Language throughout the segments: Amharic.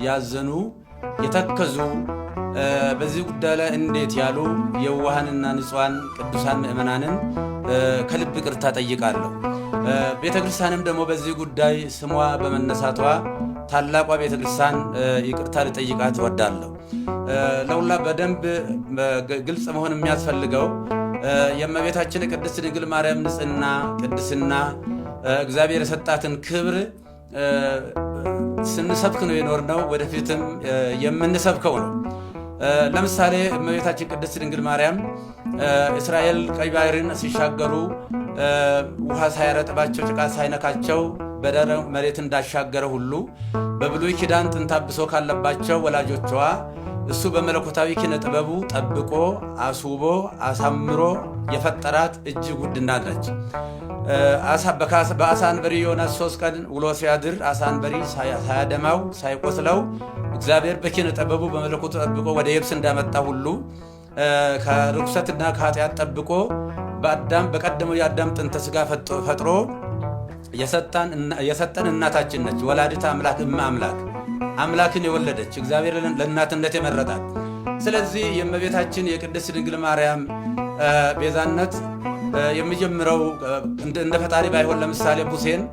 ያዘኑ የተከዙ በዚህ ጉዳይ ላይ እንዴት ያሉ የዋሃንና ንጹሃን ቅዱሳን ምእመናንን ከልብ ይቅርታ ጠይቃለሁ። ቤተክርስቲያንም ደግሞ በዚህ ጉዳይ ስሟ በመነሳቷ ታላቋ ቤተክርስቲያን ይቅርታ ልጠይቃት እወዳለሁ። ለሁላ በደንብ ግልጽ መሆን የሚያስፈልገው የእመቤታችን ቅድስት ድንግል ማርያም ንጽሕና ቅድስና እግዚአብሔር የሰጣትን ክብር ስንሰብክ ነው የኖርነው፣ ወደፊትም የምንሰብከው ነው። ለምሳሌ እመቤታችን ቅድስት ድንግል ማርያም እስራኤል ቀይ ባህርን ሲሻገሩ ውሃ ሳይረጥባቸው ጭቃ ሳይነካቸው በደረቅ መሬት እንዳሻገረ ሁሉ በብሉይ ኪዳን ጥንተ አብሶ ካለባቸው ወላጆቿ እሱ በመለኮታዊ ኪነ ጥበቡ ጠብቆ አስውቦ አሳምሮ የፈጠራት እጅግ ውድ እናት ነች። በአሳ አንበሪ ዮናስ 3 ቀን ውሎ ሲያድር አሳ አንበሪ ሳያደማው ሳይቆስለው እግዚአብሔር በኪነ ጥበቡ በመለኮቱ ጠብቆ ወደ የብስ እንዳመጣ ሁሉ ከርኩሰትና ከኃጢአት ጠብቆ በቀደመው የአዳም ጥንተ ሥጋ ፈጥሮ የሰጠን እናታችን ነች። ወላዲተ አምላክ አምላክ አምላክን የወለደች እግዚአብሔር ለእናትነት የመረጣት። ስለዚህ የእመቤታችን የቅድስት ድንግል ማርያም ቤዛነት የሚጀምረው እንደ ፈጣሪ ባይሆን ለምሳሌ ሙሴን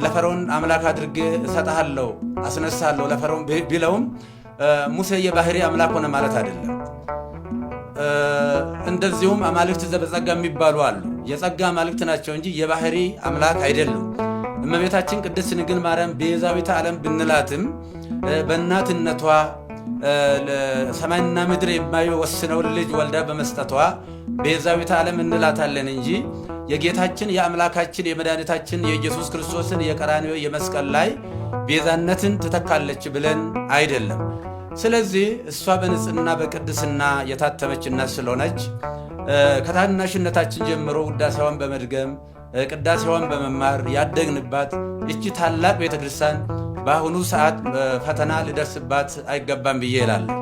ለፈርዖን አምላክ አድርጌ እሰጥሃለሁ አስነሳለሁ ለፈርዖን ቢለውም ሙሴ የባህሪ አምላክ ሆነ ማለት አይደለም። እንደዚሁም አማልክት ዘበጸጋ የሚባሉ አሉ። የጸጋ አማልክት ናቸው እንጂ የባህሪ አምላክ አይደሉም። እመቤታችን ቅድስት ድንግል ማርያም ቤዛዊተ ዓለም ብንላትም በእናትነቷ ሰማይና ምድር የማይወስነውን ልጅ ወልዳ በመስጠቷ ቤዛዊተ ዓለም እንላታለን እንጂ የጌታችን የአምላካችን የመድኃኒታችን የኢየሱስ ክርስቶስን የቀራንዮ የመስቀል ላይ ቤዛነትን ትተካለች ብለን አይደለም። ስለዚህ እሷ በንጽህና በቅድስና የታተመችና ስለሆነች ከታናሽነታችን ጀምሮ ውዳሴዋን በመድገም ቅዳሴዋን በመማር ያደግንባት እቺ ታላቅ ቤተክርስቲያን በአሁኑ ሰዓት ፈተና ሊደርስባት አይገባም ብዬ እላለሁ።